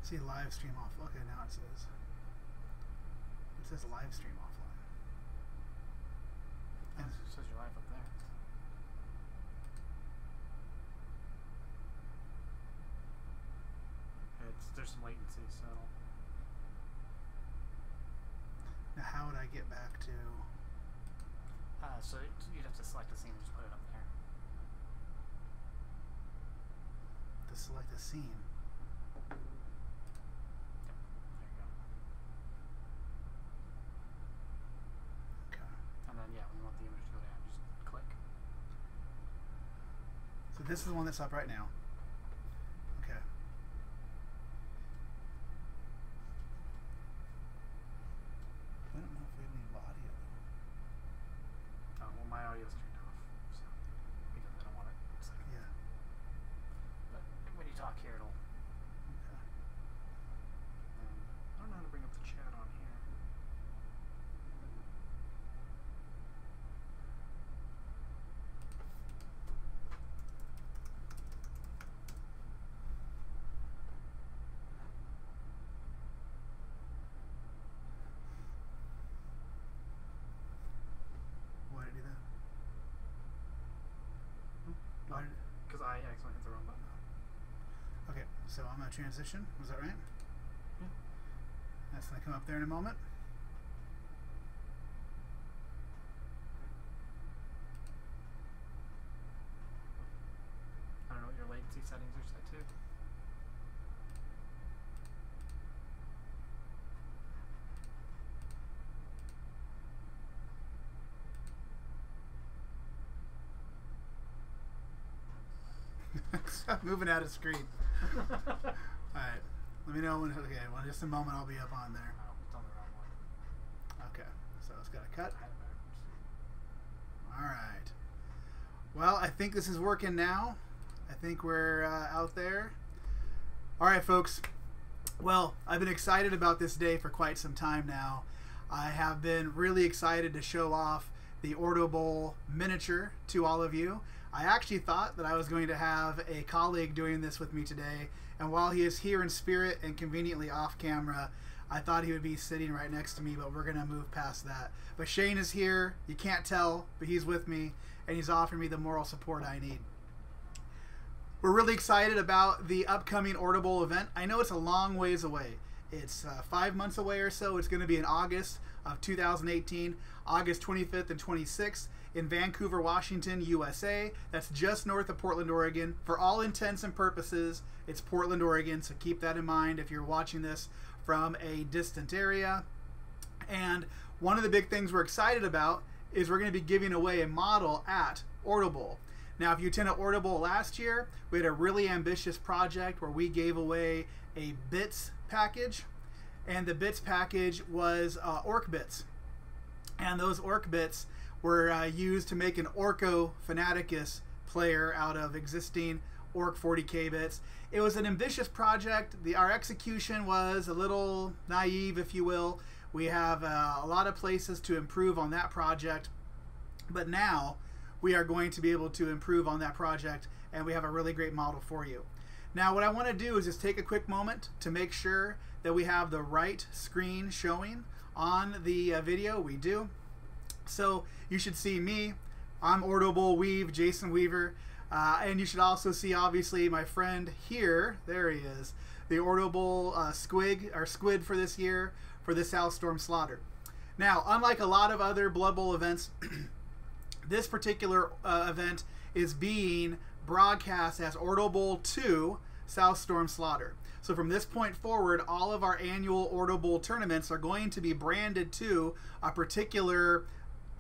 See live stream off. Okay, now it says live stream offline. And it says you're live up there. There's some latency, so. Now, how would I get back to? So you'd have to select a scene and just put it up there. To select a scene. Yep. There you go. Okay. And then yeah, when you want the image to go down, just click. So this is the one that's up right now. Okay. I don't know if we have any audio. Oh well, my audio's turned off, so because I don't want it. It's like, Yeah. but when you talk here, it'll. Okay. I don't know how to bring up the chat on here. Why did it do that? Why did it? Because I accidentally hit the wrong button. Okay, so I'm gonna transition. Was that right? Yeah. That's gonna come up there in a moment. I don't know what your latency settings are set to. Stop moving out of screen. Alright. Let me know when. Okay, well, in just a moment I'll be up on there. Oh, it's on the wrong one. Okay, so it's got a cut. I had it backwards. Alright. Well, I think this is working now. I think we're out there. Alright, folks. Well, I've been excited about this day for quite some time now. I have been really excited to show off the Ordo Bowl miniature to all of you. I actually thought that I was going to have a colleague doing this with me today, and while he is here in spirit and conveniently off camera, I thought he would be sitting right next to me, but we're going to move past that. But Shane is here. You can't tell, but he's with me, and he's offering me the moral support I need. We're really excited about the upcoming Ordo Bowl event. I know it's a long ways away. It's 5 months away or so. It's going to be in August of 2018, August 25th and 26th in Vancouver, Washington, USA. That's just north of Portland, Oregon. For all intents and purposes, it's Portland, Oregon, so keep that in mind if you're watching this from a distant area. And one of the big things we're excited about is we're going to be giving away a model at Ordo Bowl. Now, if you attended Ordo Bowl last year, we had a really ambitious project where we gave away a bits package, and the bits package was orc bits, and those orc bits were used to make an Orco Fanaticus player out of existing orc 40k bits. It was an ambitious project. Our execution was a little naive, if you will. We have a lot of places to improve on that project, but now we are going to be able to improve on that project, and we have a really great model for you. Now, what I want to do is just take a quick moment to make sure that we have the right screen showing on the video. We do. So you should see me. I'm Ordo Bowl Weave, Jason Weaver. And you should also see, obviously, my friend here. There he is. The Ordo Bowl squid for this year for the Southstorm Slaughter. Now, unlike a lot of other Blood Bowl events, this particular event is being broadcast as Ordo Bowl II Southstorm Slaughter. So from this point forward, all of our annual Ordo Bowl tournaments are going to be branded to a particular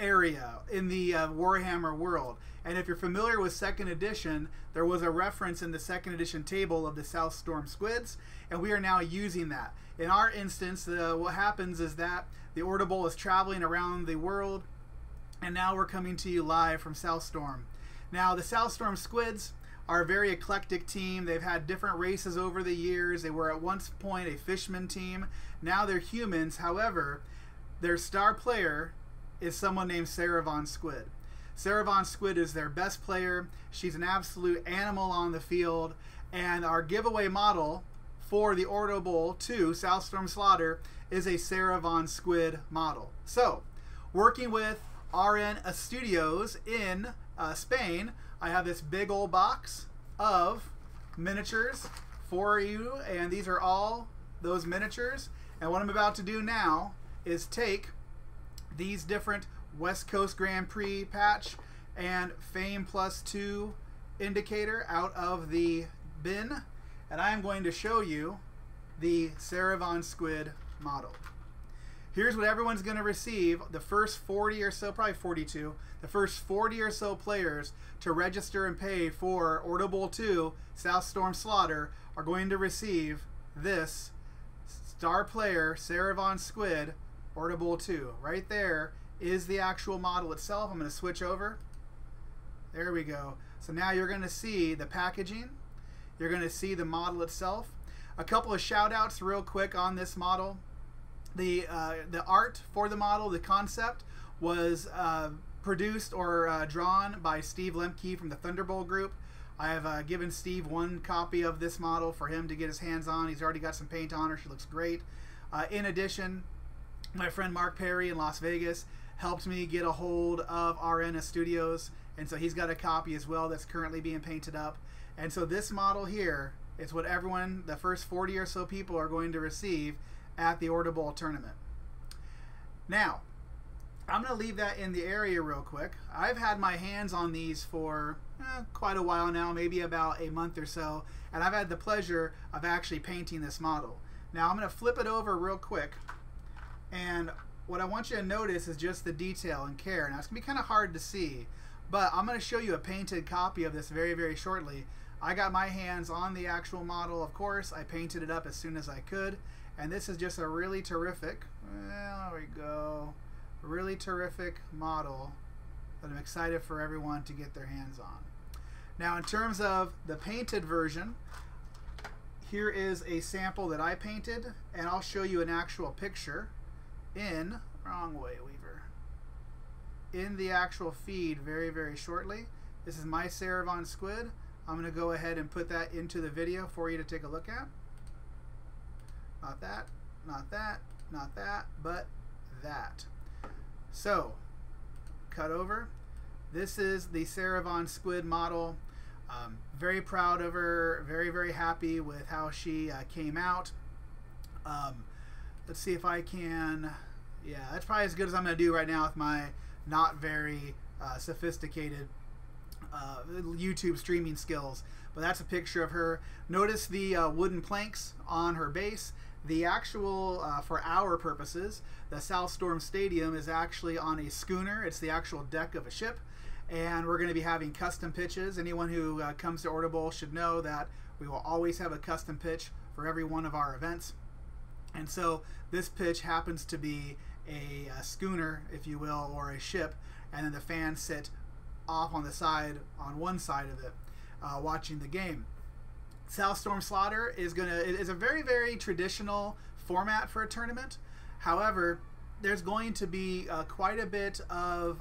area in the Warhammer world. And if you're familiar with 2nd edition, there was a reference in the 2nd edition table of the Southstorm squids, and we are now using that. In our instance, what happens is that the Ordo Bowl is traveling around the world, and now we're coming to you live from Southstorm. Now, the Southstorm squids are a very eclectic team. They've had different races over the years. They were at one point a fisherman team. Now they're humans. However, their star player is someone named Saravan Squid. Saravan Squid is their best player. She's an absolute animal on the field. And our giveaway model for the Ordo Bowl II Southstorm Slaughter is a Saravan Squid model. So, working with RN Studios in Spain, I have this big old box of miniatures for you, and these are all those miniatures. And what I'm about to do now is take these different West Coast Grand Prix patch and Fame +2 indicator out of the bin, and I am going to show you the Saravan Squid model. Here's what everyone's going to receive. The first 40 or so, probably 42, the first 40 or so players to register and pay for Ordo Bowl II Southstorm Slaughter are going to receive this Star Player Saravan Squid Ordo Bowl II. Right there is the actual model itself. I'm going to switch over. There we go. So now you're going to see the packaging. You're going to see the model itself. A couple of shout outs real quick on this model. The art for the model, the concept, was produced or drawn by Steve Lemke from the Thunderbolt Group. I have given Steve one copy of this model for him to get his hands on. He's already got some paint on her. She looks great. In addition, my friend Mark Perry in Las Vegas helped me get a hold of RN Studios, and so he's got a copy as well that's currently being painted up. And so this model here is what everyone, the first 40 or so people, are going to receive at the Ordo Bowl tournament. Now, I'm going to leave that in the area real quick. I've had my hands on these for quite a while now, maybe about a month or so, and I've had the pleasure of actually painting this model. Now I'm going to flip it over real quick, and what I want you to notice is just the detail and care. Now it's going to be kind of hard to see, but I'm going to show you a painted copy of this very, very shortly. I got my hands on the actual model, of course. I painted it up as soon as I could, and this is just a really terrific, well, there we go, really terrific model that I'm excited for everyone to get their hands on. Now in terms of the painted version, here is a sample that I painted, and I'll show you an actual picture in, wrong way, Weaver, in the actual feed very, very shortly. This is my Saravan Squid. I'm going to go ahead and put that into the video for you to take a look at. Not that, not that, not that, but that. So, cut over. This is the Saravan Squid model. Very proud of her, very, very happy with how she came out. Let's see if I can, yeah, that's probably as good as I'm going to do right now with my not very sophisticated YouTube streaming skills. But that's a picture of her. Notice the wooden planks on her base. The actual, for our purposes, the Southstorm Stadium is actually on a schooner. It's the actual deck of a ship. And we're going to be having custom pitches. Anyone who comes to Ordo Bowl should know that we will always have a custom pitch for every one of our events. And so this pitch happens to be a schooner, if you will, or a ship, and then the fans sit off on the side, on one side of it, watching the game. Southstorm Slaughter is a very, very traditional format for a tournament. However, there's going to be quite a bit of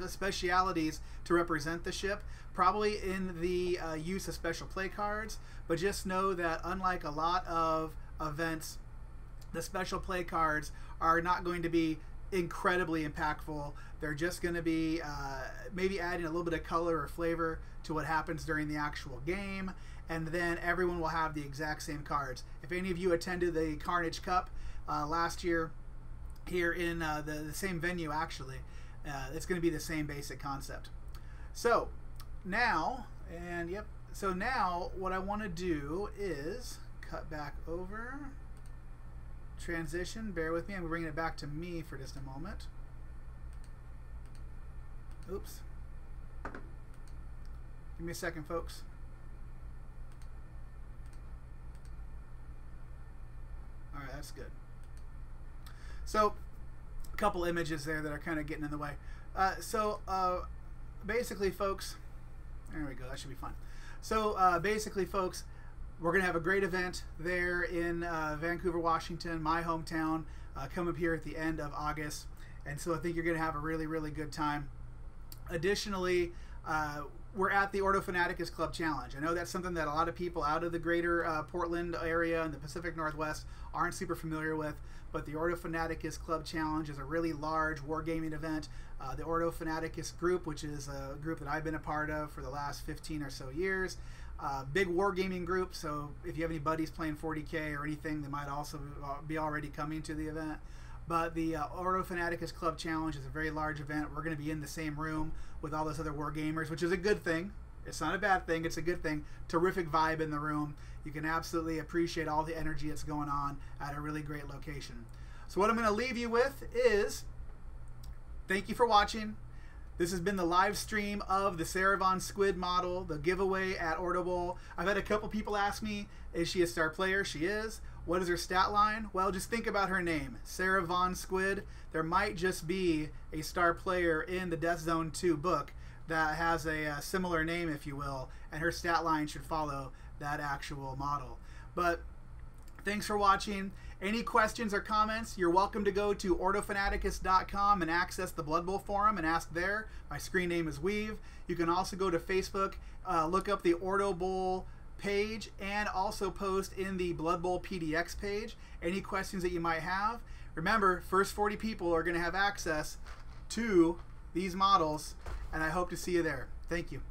specialities to represent the ship, probably in the use of special play cards, but just know that unlike a lot of events, the special play cards are not going to be incredibly impactful. They're just going to be maybe adding a little bit of color or flavor to what happens during the actual game, and then everyone will have the exact same cards. If any of you attended the Carnage Cup last year, here in the same venue, actually, it's going to be the same basic concept. So now, and yep, so now what I want to do is cut back over, transition, bear with me, I'm bringing it back to me for just a moment. Oops. Give me a second, folks. All right, that's good. So, a couple images there that are kind of getting in the way. Basically, folks, there we go, that should be fun. So, basically, folks, we're going to have a great event there in Vancouver, Washington, my hometown, come up here at the end of August. And so I think you're going to have a really, really good time. Additionally, we're at the Ordo Fanaticus Club Challenge. I know that's something that a lot of people out of the greater Portland area and the Pacific Northwest aren't super familiar with, but the Ordo Fanaticus Club Challenge is a really large wargaming event. The Ordo Fanaticus group, which is a group that I've been a part of for the last 15 or so years, big wargaming group, so if you have any buddies playing 40K or anything, they might also be already coming to the event. But the Ordo Fanaticus Club Challenge is a very large event. We're going to be in the same room with all those other wargamers, which is a good thing. It's not a bad thing. It's a good thing. Terrific vibe in the room. You can absolutely appreciate all the energy that's going on at a really great location. So what I'm going to leave you with is, thank you for watching. This has been the live stream of the Saravan Squid model, the giveaway at Ordo Bowl. I've had a couple people ask me, is she a star player? She is. What is her stat line? Well, just think about her name, Saravan Squid. There might just be a star player in the Death Zone 2 book that has a similar name, if you will, and her stat line should follow that actual model. But thanks for watching. Any questions or comments, you're welcome to go to ordofanaticus.com and access the Blood Bowl forum and ask there. My screen name is Weave. You can also go to Facebook, look up the Ordo Bowl page, and also post in the Blood Bowl PDX page any questions that you might have. Remember, first 40 people are going to have access to these models, and I hope to see you there. Thank you.